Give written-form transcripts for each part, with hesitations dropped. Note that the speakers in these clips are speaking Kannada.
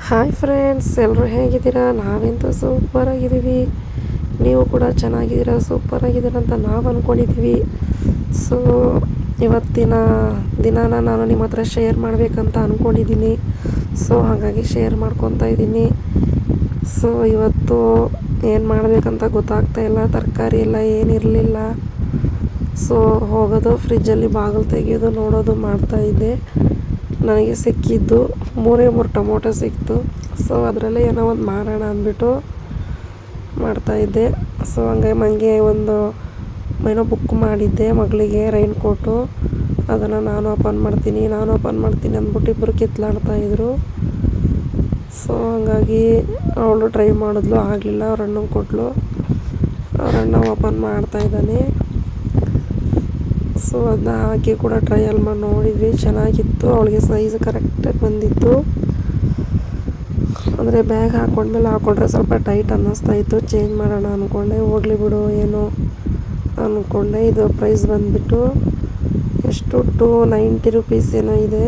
ಹಾಯ್ ಫ್ರೆಂಡ್ಸ್, ಎಲ್ಲರೂ ಹೇಗಿದ್ದೀರಾ? ನಾವಂತೂ ಸೂಪರಾಗಿದ್ದೀವಿ. ನೀವು ಕೂಡ ಚೆನ್ನಾಗಿದ್ದೀರಾ, ಸೂಪರಾಗಿದ್ದೀರಾ ಅಂತ ನಾವು ಅಂದ್ಕೊಂಡಿದ್ದೀವಿ. ಸೊ ಇವತ್ತಿನ ದಿನಾನ ನಾನು ನಿಮ್ಮ ಹತ್ರ ಶೇರ್ ಮಾಡಬೇಕಂತ ಅಂದ್ಕೊಂಡಿದ್ದೀನಿ. ಸೊ ಹಾಗಾಗಿ ಶೇರ್ ಮಾಡ್ಕೊತಾ ಇದ್ದೀನಿ. ಸೊ ಇವತ್ತು ಏನು ಮಾಡಬೇಕಂತ ಗೊತ್ತಾಗ್ತಾ ಇಲ್ಲ. ತರಕಾರಿ ಎಲ್ಲ ಏನಿರಲಿಲ್ಲ. ಸೊ ಹೋಗೋದು ಫ್ರಿಜ್ಜಲ್ಲಿ ಬಾಗಿಲು ತೆಗೆಯೋದು ನೋಡೋದು ಮಾಡ್ತಾಯಿದ್ದೆ. ನನಗೆ ಸಿಕ್ಕಿದ್ದು 3 ಟೊಮೊಟೊ ಸಿಕ್ತು. ಸೊ ಅದರಲ್ಲೇ ಏನೋ ಒಂದು ಮಾಡೋಣ ಅಂದ್ಬಿಟ್ಟು ಮಾಡ್ತಾಯಿದ್ದೆ. ಸೊ ಹಂಗೆ ಒಂದು ಏನೋ ಬುಕ್ ಮಾಡಿದ್ದೆ ಮಗಳಿಗೆ, ರೈನ್ ಕೋಟು. ಅದನ್ನು ನಾನು ಓಪನ್ ಮಾಡ್ತೀನಿ ಅಂದ್ಬಿಟ್ಟು ಇಬ್ಬರು ಕಿತ್ಲಾಡ್ತಾಯಿದ್ರು. ಸೊ ಹಾಗಾಗಿ ಅವಳು ಟ್ರೈ ಮಾಡಿದ್ಲು, ಆಗಲಿಲ್ಲ. ಅವ್ರ ಅಣ್ಣಂಗೆ ಕೊಟ್ಟಳು. ಅವ್ರ ಅಣ್ಣ ಓಪನ್ ಮಾಡ್ತಾಯಿದ್ದಾನೆ. ಸೊ ಅದನ್ನ ಹಾಕಿ ಕೂಡ ಟ್ರಯಲ್ ಮಾಡಿ ನೋಡಿದ್ವಿ, ಚೆನ್ನಾಗಿತ್ತು. ಅವಳಿಗೆ ಸೈಜ್ ಕರೆಕ್ಟಾಗಿ ಬಂದಿತ್ತು. ಅಂದರೆ ಬ್ಯಾಗ್ ಹಾಕೊಂಡ್ರೆ ಸ್ವಲ್ಪ ಟೈಟ್ ಅನ್ನಿಸ್ತಾಯಿತ್ತು. ಚೇಂಜ್ ಮಾಡೋಣ ಅಂದ್ಕೊಂಡೆ, ಹೋಗಲಿ ಬಿಡು ಏನೋ ಅಂದ್ಕೊಂಡೆ. ಇದು ಪ್ರೈಸ್ ಬಂದುಬಿಟ್ಟು ಎಷ್ಟು, 290 ರೂಪೀಸ್ ಏನೋ ಇದೆ.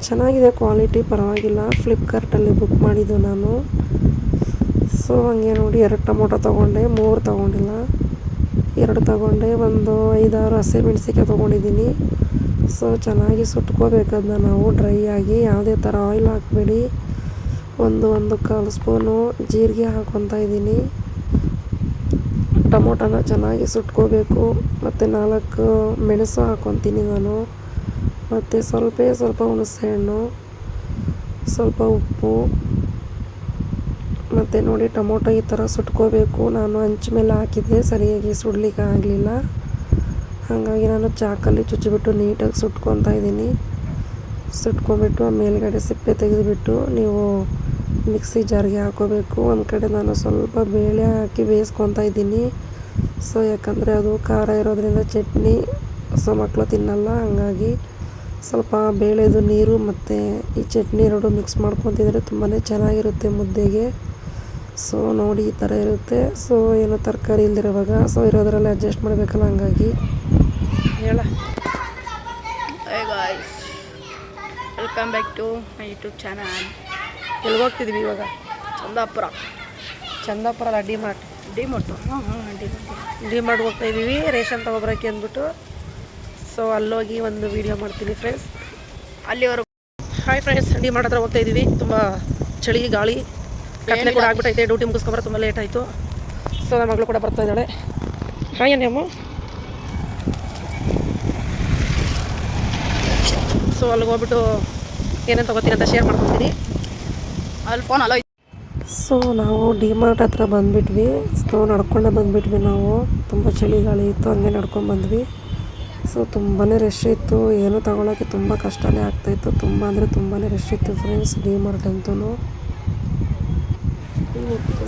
ಚೆನ್ನಾಗಿದೆ, ಕ್ವಾಲಿಟಿ ಪರವಾಗಿಲ್ಲ. ಫ್ಲಿಪ್ಕಾರ್ಟಲ್ಲಿ ಬುಕ್ ಮಾಡಿದ್ದು ನಾನು. ಸೊ ಹಂಗೆ ನೋಡಿ 2 ಟೊಮೊಟೊ ತೊಗೊಂಡೆ, 3 ತೊಗೊಂಡಿಲ್ಲ, 2 ತೊಗೊಂಡೆ. ಒಂದು 5-6 ಹಸಿಮೆಣ್ಸಿಕಾಯಿ ತೊಗೊಂಡಿದ್ದೀನಿ. ಸೊ ಚೆನ್ನಾಗಿ ಸುಟ್ಕೋಬೇಕದನ್ನ ನಾವು ಡ್ರೈ ಆಗಿ. ಯಾವುದೇ ಥರ ಆಯಿಲ್ ಹಾಕಬೇಡಿ. ಒಂದು 1/4 ಸ್ಪೂನು ಜೀರಿಗೆ ಹಾಕ್ಕೊತಾ ಇದ್ದೀನಿ. ಟೊಮೊಟೊನ ಚೆನ್ನಾಗಿ ಸುಟ್ಕೋಬೇಕು. ಮತ್ತು 4 ಮೆಣಸು ಹಾಕ್ಕೊತೀನಿ ನಾನು. ಮತ್ತು ಸ್ವಲ್ಪ ಹುಣಸೆಹಣ್ಣು, ಸ್ವಲ್ಪ ಉಪ್ಪು. ಮತ್ತು ನೋಡಿ ಟೊಮೊಟೊ ಈ ಥರ ಸುಟ್ಕೋಬೇಕು. ನಾನು ಹಂಚ ಮೇಲೆ ಹಾಕಿದ್ದೆ, ಸರಿಯಾಗಿ ಸುಡ್ಲಿಕ್ಕೆ ಆಗಲಿಲ್ಲ. ಹಾಗಾಗಿ ನಾನು ಚಾಕಲ್ಲಿ ಚುಚ್ಚಿಬಿಟ್ಟು ನೀಟಾಗಿ ಸುಟ್ಕೊತಾ ಇದ್ದೀನಿ. ಸುಟ್ಕೊಂಬಿಟ್ಟು ಮೇಲ್ಗಡೆ ಸಿಪ್ಪೆ ತೆಗೆದುಬಿಟ್ಟು ನೀವು ಮಿಕ್ಸಿ ಜಾರ್ಗೆ ಹಾಕೋಬೇಕು. ಒಂದು ಕಡೆ ನಾನು ಸ್ವಲ್ಪ ಬೇಳೆ ಹಾಕಿ ಬೇಯಿಸ್ಕೊತಾ ಇದ್ದೀನಿ. ಸೊ ಯಾಕಂದರೆ ಅದು ಖಾರ ಇರೋದ್ರಿಂದ ಚಟ್ನಿ ಸೊ ಮಕ್ಕಳು ತಿನ್ನಲ್ಲ. ಹಾಗಾಗಿ ಸ್ವಲ್ಪ ಬೇಳೆದು ನೀರು ಮತ್ತು ಈ ಚಟ್ನಿ 2 ಮಿಕ್ಸ್ ಮಾಡ್ಕೊತಿದ್ರೆ ತುಂಬಾ ಚೆನ್ನಾಗಿರುತ್ತೆ ಮುದ್ದೆಗೆ. ಸೊ ನೋಡಿ ಈ ಥರ ಇರುತ್ತೆ. ಸೊ ಏನೋ ತರಕಾರಿ ಇಲ್ದಿರೋವಾಗ ಸೊ ಇರೋದ್ರಲ್ಲಿ ಅಡ್ಜಸ್ಟ್ ಮಾಡಬೇಕಲ್ಲ, ಹಂಗಾಗಿ ಹೇಳ. Welcome back to my YouTube channel. ಎಲ್ಲಿಗೆ ಹೋಗ್ತಿದ್ವಿ ಇವಾಗ? ಚಂದಾಪುರ ಡಿಮಾರ್ಟ್ ಹೋಗ್ತಾ ಇದ್ದೀವಿ ರೇಷನ್ ತೊಗೊಬರೋಕ್ಕೆ ಅಂದ್ಬಿಟ್ಟು. ಸೊ ಅಲ್ಲೋಗಿ ಒಂದು ವೀಡಿಯೋ ಮಾಡ್ತೀನಿ ಫ್ರೆಂಡ್ಸ್. ಅಲ್ಲಿವರೆಗೂ ಹಾಯ್ ಫ್ರೆಂಡ್ಸ್, ಡಿಮಾರ್ಟ್ ಹತ್ರ ಹೋಗ್ತಾ ಇದ್ದೀವಿ. ತುಂಬ ಚಳಿ, ಗಾಳಿ, ಕತ್ಲೆ ಕೂಡ ಆಗ್ಬಿಟ್ಟೈತೆ. ಡ್ಯೂಟಿ ಮುಗಿಸ್ಕೊಬರೋ ತುಂಬ ಲೇಟ್ ಆಯಿತು. ಸೊ ನನ್ನ ಮಗಳು ಕೂಡ ಬರ್ತಾ ಇದ್ದಾಳೆ. ಹಾಯ್ ಅಮ್ಮ. ಸೊ ಅಲ್ಲಿಗೆ ಹೋಗ್ಬಿಟ್ಟು ಏನೇನು ತೊಗೋತೀನಿ ಅಂತ ಶೇರ್ ಮಾಡ್ಕೊತೀನಿ. ಅಲ್ಲಿ ಫೋನ್ ಅಲ್ಲ. ಸೊ ನಾವು ಡಿಮಾರ್ಟ್ ಹತ್ರ ಬಂದುಬಿಟ್ವಿ. ಸೊ ನಡ್ಕೊಂಡೆ ಬಂದುಬಿಟ್ವಿ ನಾವು. ತುಂಬ ಚಳಿ ಗಾಳಿ ಇತ್ತು, ಹಂಗೆ ನಡ್ಕೊಂಡು ಬಂದ್ವಿ. ಸೊ ತುಂಬಾ ರಶ್ ಇತ್ತು. ಏನೂ ತಗೊಳ್ಳೋಕ್ಕೆ ತುಂಬ ಕಷ್ಟನೇ ಆಗ್ತಾಯಿತ್ತು. ತುಂಬ ಅಂದರೆ ತುಂಬಾ ರಶ್ ಇತ್ತು ಫ್ರೆಂಡ್ಸ್ ಡಿಮಾರ್ಟ್ ಅಂತೂ.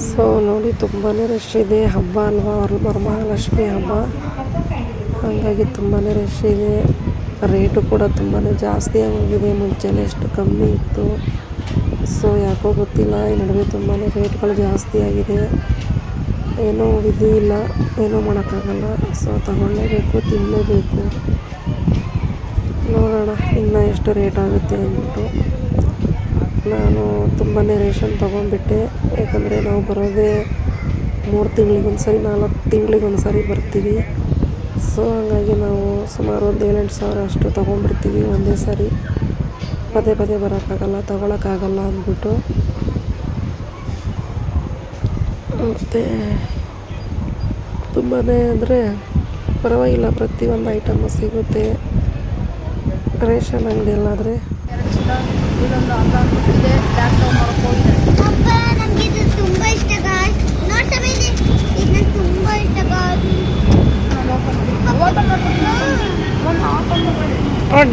ಸೊ ನೋಡಿ ತುಂಬಾ ರಶ್ ಇದೆ. ಹಬ್ಬ ಅಲ್ವಾ, ವರಮಹಾಲಕ್ಷ್ಮಿ ಹಬ್ಬ, ಹಾಗಾಗಿ ತುಂಬಾ ರಶ್ ಇದೆ. ರೇಟು ಕೂಡ ತುಂಬಾ ಜಾಸ್ತಿ ಆಗೋಗಿದೆ. ಮುಂಚೆನೇ ಎಷ್ಟು ಕಮ್ಮಿ ಇತ್ತು. ಸೊ ಯಾಕೋ ಗೊತ್ತಿಲ್ಲ, ಈ ನಡುವೆ ತುಂಬಾ ರೇಟ್ಗಳು ಜಾಸ್ತಿ ಆಗಿದೆ. ಏನೋ ವಿಧಿ ಇಲ್ಲ, ಏನೋ ಮಾಡೋಕ್ಕಾಗಲ್ಲ. ಸೊ ತಗೊಳ್ಳೇಬೇಕು, ತಿನ್ನಲೇಬೇಕು. ನೋಡೋಣ ಇನ್ನು ಎಷ್ಟು ರೇಟ್ ಆಗುತ್ತೆ ಅಂದ್ಬಿಟ್ಟು. ನಾನು ತುಂಬಾ ರೇಷನ್ ತೊಗೊಂಡ್ಬಿಟ್ಟೆ. ಯಾಕಂದರೆ ನಾವು ಬರೋದೇ 3 ತಿಂಗಳಿಗೊಂದು ಸರಿ, 4 ತಿಂಗಳಿಗೊಂದು ಸರಿ ಬರ್ತೀವಿ. ಸೊ ಹಾಗಾಗಿ ನಾವು ಸುಮಾರು ಒಂದು 7-8 ಸಾವಿರ ಅಷ್ಟು ತೊಗೊಂಡ್ಬಿಡ್ತೀವಿ ಒಂದೇ ಸಾರಿ. ಪದೇ ಬರೋಕ್ಕಾಗಲ್ಲ, ತೊಗೊಳಕ್ಕಾಗಲ್ಲ ಅಂದ್ಬಿಟ್ಟು. ಮತ್ತು ತುಂಬಾ ಅಂದರೆ ಪರವಾಗಿಲ್ಲ, ಪ್ರತಿಯೊಂದು ಐಟಮು ಸಿಗುತ್ತೆ ರೇಷನ್ ಅಂಗಡಿಯಲ್ಲಾದರೆ.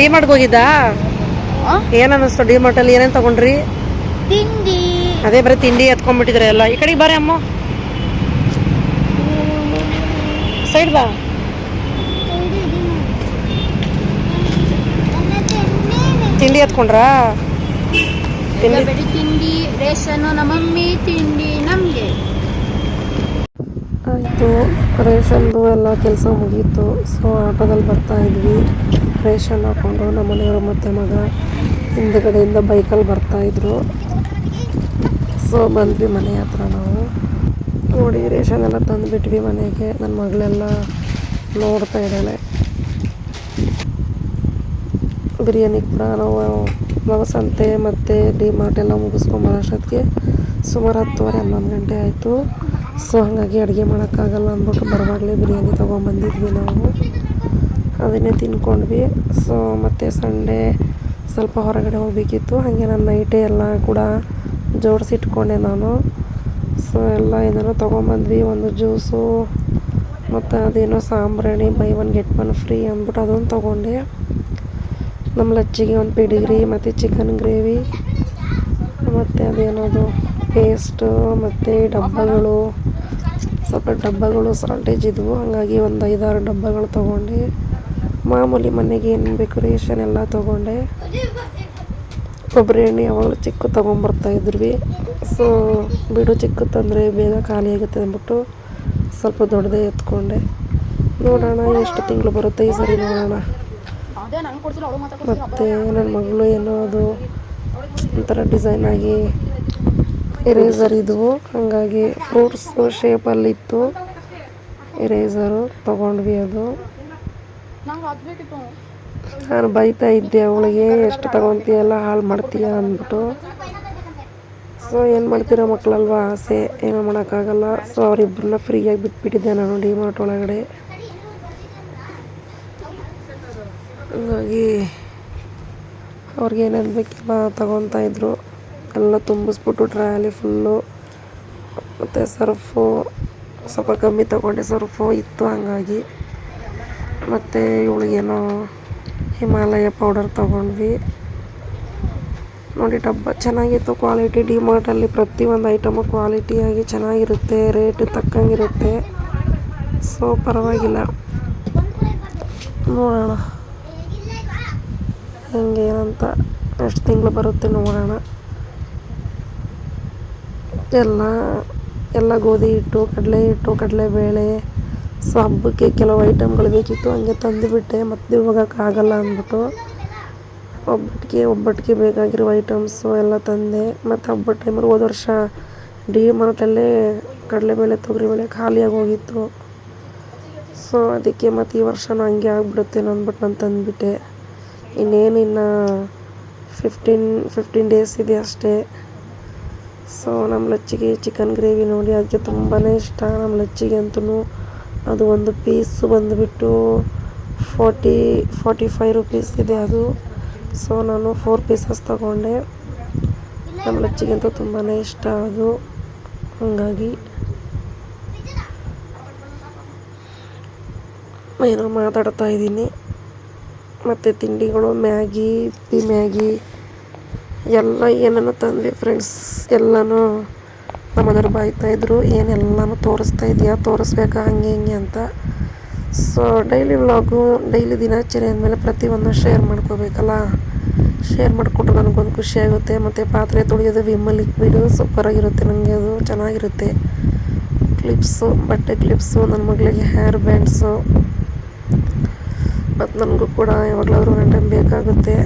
ಡಿಮಾರ್ಟ್ಗೆ ಹೋಗಿದ್ದಾ? ಏನು ಅನ್ನಿಸ್ತು ಡಿಮಾರ್ಟಲ್ಲಿ? ಏನೇನು ತೊಗೊಂಡ್ರಿ? ತಿಂಡಿ. ಅದೇ ಬರೀ ತಿಂಡಿ ಎತ್ಕೊಂಡ್ಬಿಟ್ಟಿದ್ರೆ ಎಲ್ಲ. ಈ ಕಡೆಗೆ ಬಾರಿ ಅಮ್ಮ, ಸೈಡ್ ಬಾ. ತಿಂಡಿ ಎತ್ಕೊಂಡ್ರಾ? ತಿಂಡಿ ರೇಷನ್ ನಮ್ಮಮ್ಮಿ, ತಿಂಡಿ ನಮಗೆ ಆಯಿತು. ರೇಷನ್ದು ಎಲ್ಲ ಕೆಲಸ ಮುಗೀತು. ಸೊ ಆಟೋದಲ್ಲಿ ಬರ್ತಾಯಿದ್ವಿ ರೇಷನ್ ಹಾಕ್ಕೊಂಡು. ನಮ್ಮ ಮನೆಯವರು ಮತ್ತು ಮಗ ಹಿಂದುಗಡೆಯಿಂದ ಬೈಕಲ್ಲಿ ಬರ್ತಾಯಿದ್ರು. ಸೊ ಬಂದ್ವಿ ಮನೆ ಹತ್ರ ನಾವು. ನೋಡಿ ರೇಷನ್ ಎಲ್ಲ ತಂದುಬಿಟ್ವಿ ಮನೆಗೆ. ನನ್ನ ಮಗಳೆಲ್ಲ ನೋಡ್ತಾ ಇದ್ದಾಳೆ. ಬಿರಿಯಾನಿ ಕೂಡ ನಾವು ಸಂತೆ ಮತ್ತು ಡಿ ಮಾರ್ಟ್ ಎಲ್ಲ ಮುಗಿಸ್ಕೊಂಬರೋಷ್ಟೊತ್ತಿಗೆ ಸುಮಾರು 10:30-11 ಗಂಟೆ ಆಯಿತು. ಸೊ ಹಾಗಾಗಿ ಅಡುಗೆ ಮಾಡೋಕ್ಕಾಗಲ್ಲ ಅಂದ್ಬಿಟ್ಟು ಬರುವಾಗಲೇ ಬಿರಿಯಾನಿ ತೊಗೊಂಬಂದಿದ್ವಿ ನಾವು. ಅದನ್ನೇ ತಿನ್ಕೊಂಡ್ವಿ. ಸೊ ಮತ್ತು ಸಂಡೇ ಸ್ವಲ್ಪ ಹೊರಗಡೆ ಹೋಗಬೇಕಿತ್ತು. ಹಾಗೆ ನಾನು ನೈಟೇ ಎಲ್ಲ ಕೂಡ ಜೋಡಿಸಿಟ್ಕೊಂಡೆ ನಾನು. ಸೊ ಎಲ್ಲ ಏನೇನೋ ತೊಗೊಂಬಂದ್ವಿ. ಒಂದು ಜ್ಯೂಸು ಮತ್ತು ಅದೇನೋ ಸಾಂಬ್ರಾಣಿ ಬೈ 1 get 1 ಫ್ರೀ ಅಂದ್ಬಿಟ್ಟು ಅದೊಂದು ತೊಗೊಂಡೆ. ನಮ್ಮ ಲಚ್ಚಿಗೆ ಒಂದು ಪೆಡಿಗ್ರಿ ಮತ್ತು ಚಿಕನ್ ಗ್ರೇವಿ ಮತ್ತು ಅದೇನೋದು ಪೇಸ್ಟು ಮತ್ತು ಡಬ್ಬಗಳು ಸಾಲ್ಟೇಜ್ ಇದ್ವು. ಹಾಗಾಗಿ ಒಂದು 5-6 ಡಬ್ಬಗಳು ತೊಗೊಂಡೆ. ಮಾಮೂಲಿ ಮನೆಗೆ ಏನು ಬೇಕು ರೇಷನ್ ಎಲ್ಲ ತೊಗೊಂಡೆ. ಕೊಬ್ಬರಿ ಎಣ್ಣೆ ಯಾವಾಗಲೂ ಚಿಕ್ಕ ತೊಗೊಂಬರ್ತಾಯಿದ್ವಿ. ಸೊ ಬಿಡು ಚಿಕ್ಕ ತಂದರೆ ಬೇಗ ಖಾಲಿ ಆಗುತ್ತೆ ಅಂದ್ಬಿಟ್ಟು ಸ್ವಲ್ಪ ದೊಡ್ಡದೇ ಎತ್ಕೊಂಡೆ. ನೋಡೋಣ ಎಷ್ಟು ತಿಂಗಳು ಬರುತ್ತೆ ಈ ಸರಿ ನೋಡೋಣ. ಮತ್ತು ನನ್ನ ಮಗಳು ಏನೋ ಅದು ಒಂಥರ ಡಿಸೈನ್ ಆಗಿ ಎರೇಸರ್ ಇದ್ವು. ಹಾಗಾಗಿ ಫ್ರೂಟ್ಸ್ ಶೇಪಲ್ಲಿತ್ತು ಎರೇಸರು ತೊಗೊಂಡ್ವಿ. ಅದು ನಾನು ಬೈತಾ ಇದ್ದೆ ಅವಳಿಗೆ, ಎಷ್ಟು ತೊಗೊತೀಯಲ್ಲ ಹಾಳು ಮಾಡ್ತೀಯ ಅಂದ್ಬಿಟ್ಟು. ಸೊ ಏನು ಮಾಡ್ತೀರೋ ಮಕ್ಕಳಲ್ವ, ಆಸೆ ಏನೋ ಮಾಡೋಕ್ಕಾಗಲ್ಲ. ಸೊ ಅವರಿಬ್ಬರನ್ನ ಫ್ರೀಯಾಗಿ ಬಿಟ್ಬಿಟ್ಟಿದ್ದೆ ನಾನು ಡಿ ಮಾರ್ಟ್ ಒಳಗಡೆ. ಹಾಗಾಗಿ ಅವ್ರಿಗೇನೇನು ಬೇಕೆಲ್ಲ ತೊಗೊತಾಯಿದ್ರು. ಎಲ್ಲ ತುಂಬಿಸ್ಬಿಟ್ಟು ಟ್ರಾಲಿ ಫುಲ್ಲು. ಮತ್ತು ಸರ್ಫು ಸ್ವಲ್ಪ ಕಮ್ಮಿ ತೊಗೊಂಡೆ, ಸರ್ಫು ಇತ್ತು ಹಾಗಾಗಿ. ಮತ್ತು ಇವಳಿಗೇನೋ ಹಿಮಾಲಯ ಪೌಡರ್ ತೊಗೊಂಡ್ವಿ. ನೋಡಿ ಡಬ್ಬ ಚೆನ್ನಾಗಿತ್ತು, ಕ್ವಾಲಿಟಿ. ಡಿ ಮಾರ್ಟಲ್ಲಿ ಪ್ರತಿಯೊಂದು ಐಟಮು ಕ್ವಾಲಿಟಿಯಾಗಿ ಚೆನ್ನಾಗಿರುತ್ತೆ, ರೇಟ್ ತಕ್ಕಂಗಿರುತ್ತೆ. ಸೊ ಪರವಾಗಿಲ್ಲ, ನೋಡೋಣ ಹೆಂಗೇನಂತ. ಎಷ್ಟು ತಿಂಗಳು ಬರುತ್ತೆ ನೋಡೋಣ. ಎಲ್ಲ ಗೋಧಿ ಹಿಟ್ಟು, ಕಡಲೆ ಹಿಟ್ಟು, ಕಡಲೆಬೇಳೆ. ಸೊ ಹಬ್ಬಕ್ಕೆ ಕೆಲವು ಐಟಮ್ಗಳು ಬೇಕಿತ್ತು, ಹಂಗೆ ತಂದುಬಿಟ್ಟೆ. ಮತ್ತೆ ಹೋಗೋಕ್ಕಾಗಲ್ಲ ಅಂದ್ಬಿಟ್ಟು ಒಬ್ಬಟ್ಟಿಗೆ ಬೇಕಾಗಿರೋ ಐಟಮ್ಸು ಎಲ್ಲ ತಂದೆ. ಮತ್ತು ಹಬ್ಬದ ಟೈಮಲ್ಲಿ ಹೋದ ವರ್ಷ ಡಿ ಮಾರ್ಟಲ್ಲೇ ಕಡಲೆಬೇಳೆ ತೊಗರಿಬೇಳೆ ಖಾಲಿಯಾಗಿ ಹೋಗಿತ್ತು. ಸೊ ಅದಕ್ಕೆ ಮತ್ತು ಈ ವರ್ಷನೂ ಹಂಗೆ ಆಗಿಬಿಡುತ್ತೇನೋ ಅಂದ್ಬಿಟ್ಟು ನಾನು ತಂದುಬಿಟ್ಟೆ. ಇನ್ನು 15 ಡೇಸ್ ಇದೆ ಅಷ್ಟೇ. ಸೊ ನಮ್ಮ ಲಚ್ಚಿಗೆ ಚಿಕನ್ ಗ್ರೇವಿ ನೋಡಿ ಅದಕ್ಕೆ ತುಂಬಾ ಇಷ್ಟ. ನಮ್ಮ ಲಚ್ಚಿಗೆ ಅಂತೂ ಅದು ಒಂದು ಪೀಸು ಬಂದುಬಿಟ್ಟು 45 ರೂಪೀಸ್ ಇದೆ ಅದು. ಸೊ ನಾನು 4 ಪೀಸಸ್ ತೊಗೊಂಡೆ. ನಮ್ಮ ಲಚ್ಚಿಗಂತೂ ತುಂಬಾ ಇಷ್ಟ ಅದು. ಹಾಗಾಗಿ ಏನೋ ಮಾತಾಡ್ತಾ ಇದ್ದೀನಿ. ಮತ್ತು ತಿಂಡಿಗಳು ಮ್ಯಾಗಿ ಎಲ್ಲ ಏನೇನೋ ತಂದ್ವಿ ಫ್ರೆಂಡ್ಸ್. ಎಲ್ಲನೂ ನಮ್ಮ ಮನೆಯವ್ರು ಬಾಯ್ತಾಯಿದ್ರು, ಏನೆಲ್ಲನೂ ತೋರಿಸ್ತಾ ಇದೆಯಾ, ತೋರಿಸ್ಬೇಕಾ ಹಂಗೆ ಹಿಂಗೆ ಅಂತ. ಸೊ ಡೈಲಿ ದಿನಚರಿ ಅಂದಮೇಲೆ ಪ್ರತಿಯೊಂದು ಶೇರ್ ಮಾಡ್ಕೋಬೇಕಲ್ಲ. ಶೇರ್ ಮಾಡಿಕೊಟ್ರೆ ನನಗೊಂದು ಖುಷಿ ಆಗುತ್ತೆ. ಮತ್ತು ಪಾತ್ರೆ ತೊಳೆಯೋದು ವಿಮ್ ಲಿಕ್ವಿಡು ಸೂಪರಾಗಿರುತ್ತೆ, ನನಗೆ ಅದು ಚೆನ್ನಾಗಿರುತ್ತೆ. ಕ್ಲಿಪ್ಸು, ಬಟ್ಟೆ ಕ್ಲಿಪ್ಸು, ನನ್ನ ಮಗಳಿಗೆ ಹೇರ್ ಬ್ಯಾಂಡ್ಸು, ಮತ್ತು ನನಗೂ ಕೂಡ ಯಾವಾಗಲಾದ್ರೂ ಒಂದು ಟೈಮ್ ಬೇಕಾಗುತ್ತೆ,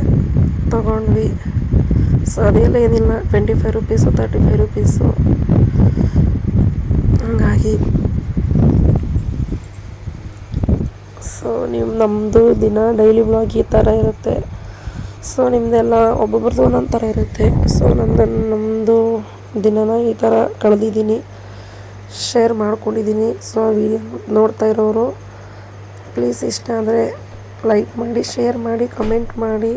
ತೊಗೊಂಡ್ವಿ. ಸೊ ಅದೆಲ್ಲ ಏನಿಲ್ಲ, 25 ರೂಪೀಸು 35 ರೂಪೀಸು. ಹಾಗಾಗಿ ಸೊ ನಮ್ಮದು ದಿನ ಡೈಲಿ ವ್ಲಾಗ್ ಈ ಥರ ಇರುತ್ತೆ. ಸೊ ನಿಮ್ಮದೆಲ್ಲ ಒಬ್ಬೊಬ್ರದ್ದು ಒಂದೊಂದು ಥರ ಇರುತ್ತೆ. ಸೊ ನಮ್ಮದು ದಿನನ ಈ ಥರ ಕಳೆದಿದ್ದೀನಿ, ಶೇರ್ ಮಾಡ್ಕೊಂಡಿದ್ದೀನಿ. ಸೊ ವಿಡಿಯೋ ನೋಡ್ತಾ ಇರೋರು ಪ್ಲೀಸ್ ಇಷ್ಟ ಆದರೆ ಲೈಕ್ ಮಾಡಿ, ಶೇರ್ ಮಾಡಿ, ಕಮೆಂಟ್ ಮಾಡಿ,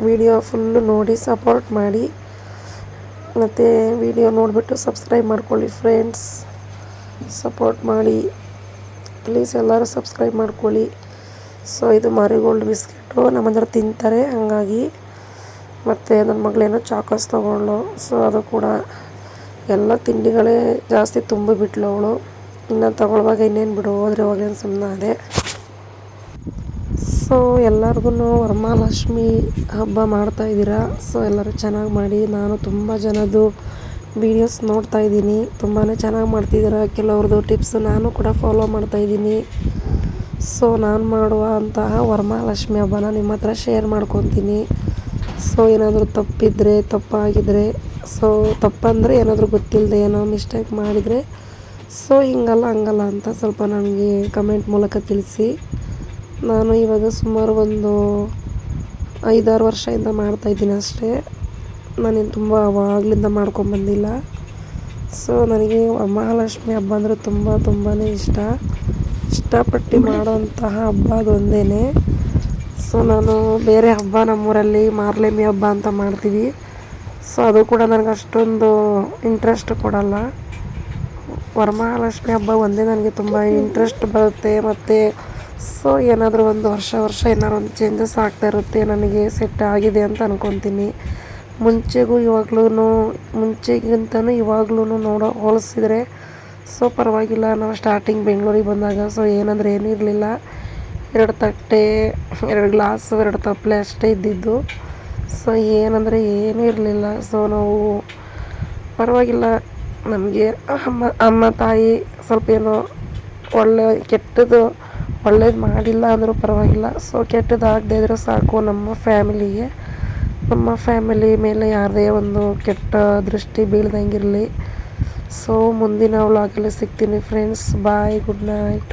ವಿಡಿಯೋ ಫುಲ್ಲು ನೋಡಿ ಸಪೋರ್ಟ್ ಮಾಡಿ. ಮತ್ತು ವಿಡಿಯೋ ನೋಡಿಬಿಟ್ಟು ಸಬ್ಸ್ಕ್ರೈಬ್ ಮಾಡ್ಕೊಳ್ಳಿ ಫ್ರೆಂಡ್ಸ್. ಸಪೋರ್ಟ್ ಮಾಡಿ ಪ್ಲೀಸ್, ಎಲ್ಲರೂ ಸಬ್ಸ್ಕ್ರೈಬ್ ಮಾಡ್ಕೊಳ್ಳಿ. ಸೊ ಇದು ಮಾರಿಗೋಲ್ಡ್ ಬಿಸ್ಕೆಟು ನಮ್ಮಂದ್ರೆ ತಿಂತಾರೆ ಹಾಗಾಗಿ. ಮತ್ತು ನನ್ನ ಮಗಳೇನೋ ಚಾಕೋಸ್ ತೊಗೊಂಡು, ಸೊ ಅದು ಕೂಡ ಎಲ್ಲ ತಿಂಡಿಗಳೇ ಜಾಸ್ತಿ ತುಂಬಿಬಿಟ್ಲು ಅವಳು. ಇನ್ನು ತೊಗೊಳ್ಳುವಾಗ ಇನ್ನೇನು ಬಿಡು ಹೋದರೆ ಹೋಗಲಿ ಸುಮ್ಮನೆ ಅದೇ. ಸೊ ಎಲ್ಲರಿಗೂ ವರಮಹಾಲಕ್ಷ್ಮಿ ಹಬ್ಬ ಮಾಡ್ತಾಯಿದ್ದೀರಾ. ಸೊ ಎಲ್ಲರೂ ಚೆನ್ನಾಗಿ ಮಾಡಿ. ನಾನು ತುಂಬ ಜನದ್ದು ವೀಡಿಯೋಸ್ ನೋಡ್ತಾಯಿದ್ದೀನಿ, ತುಂಬಾ ಚೆನ್ನಾಗಿ ಮಾಡ್ತಿದ್ದೀರಾ. ಕೆಲವ್ರದ್ದು ಟಿಪ್ಸ್ ನಾನು ಕೂಡ ಫಾಲೋ ಮಾಡ್ತಾಯಿದ್ದೀನಿ. ಸೊ ನಾನು ಮಾಡುವ ಅಂತಹ ವರಮಹಾಲಕ್ಷ್ಮಿ ಹಬ್ಬನ ನಿಮ್ಮ ಹತ್ರ ಶೇರ್ ಮಾಡ್ಕೊತೀನಿ. ಸೊ ಏನಾದರೂ ತಪ್ಪಿದರೆ ತಪ್ಪಾಗಿದ್ದರೆ, ಸೊ ತಪ್ಪಂದರೆ ಏನಾದರೂ ಗೊತ್ತಿಲ್ಲದೆ ಏನೋ ಮಿಸ್ಟೇಕ್ ಮಾಡಿದರೆ, ಸೊ ಹಿಂಗಲ್ಲ ಹಂಗಲ್ಲ ಅಂತ ಸ್ವಲ್ಪ ನನಗೆ ಕಮೆಂಟ್ ಮೂಲಕ ತಿಳಿಸಿ. ನಾನು ಇವಾಗ ಸುಮಾರು ಒಂದು 5-6 ವರ್ಷದಿಂದ ಮಾಡ್ತಾಯಿದ್ದೀನಿ ಅಷ್ಟೇ. ನಾನೇನು ತುಂಬ ಆವಾಗಲಿಂದ ಮಾಡ್ಕೊಂಬಂದಿಲ್ಲ. ಸೊ ನನಗೆ ವರಮಹಾಲಕ್ಷ್ಮಿ ಹಬ್ಬ ಅಂದರೆ ತುಂಬಾ ಇಷ್ಟಪಟ್ಟು ಮಾಡೋಂತಹ ಹಬ್ಬ ಅದೊಂದೇ. ಸೊ ನಾನು ಬೇರೆ ಹಬ್ಬ ನಮ್ಮೂರಲ್ಲಿ ಮಾರ್ಲೆಮಿ ಹಬ್ಬ ಅಂತ ಮಾಡ್ತೀವಿ. ಸೊ ಅದು ಕೂಡ ನನಗೆ ಅಷ್ಟೊಂದು ಇಂಟ್ರೆಸ್ಟ್ ಕೊಡಲ್ಲ. ವರಮಹಾಲಕ್ಷ್ಮಿ ಹಬ್ಬ ಒಂದೇ ನನಗೆ ತುಂಬ ಇಂಟ್ರೆಸ್ಟ್ ಬರುತ್ತೆ. ಮತ್ತು ಸೊ ಏನಾದರೂ ಒಂದು ವರ್ಷ ಏನಾದ್ರು ಒಂದು ಚೇಂಜಸ್ ಆಗ್ತಾ ಇರುತ್ತೆ, ನನಗೆ ಸೆಟ್ ಆಗಿದೆ ಅಂತ ಅಂದ್ಕೊತೀನಿ. ಮುಂಚೆಗಿಂತನೂ ಇವಾಗ್ಲೂ ಹೋಲಿಸಿದರೆ ಸೊ ಪರವಾಗಿಲ್ಲ. ನಾವು ಸ್ಟಾರ್ಟಿಂಗ್ ಬೆಂಗಳೂರಿಗೆ ಬಂದಾಗ ಸೊ ಏನಂದರೆ ಏನೂ ಇರಲಿಲ್ಲ. 2 ತಟ್ಟೆ, 2 ಗ್ಲಾಸು, 2 ತಪ್ಪಲೆ ಅಷ್ಟೇ ಇದ್ದಿದ್ದು. ಸೊ ಏನಂದರೆ ಏನೂ ಇರಲಿಲ್ಲ. ಸೊ ನಾವು ಪರವಾಗಿಲ್ಲ, ನಮಗೆ ಅಮ್ಮ ತಾಯಿ ಸ್ವಲ್ಪ ಏನೋ ಕೆಟ್ಟದ್ದು ಒಳ್ಳೇದು ಮಾಡಿಲ್ಲ ಅಂದರೂ ಪರವಾಗಿಲ್ಲ. ಸೊ ಕೆಟ್ಟದಾಗದೇ ಇದ್ದರೂ ಸಾಕು ನಮ್ಮ ಫ್ಯಾಮಿಲಿ ಮೇಲೆ ಯಾರದೇ ಒಂದು ಕೆಟ್ಟ ದೃಷ್ಟಿ ಬೀಳ್ದಂಗಿರಲಿ. ಸೊ ಮುಂದಿನ ವ್ಲಾಗಲ್ಲಿ ಸಿಗ್ತೀನಿ ಫ್ರೆಂಡ್ಸ್. ಬಾಯ್, ಗುಡ್ ನೈಟ್.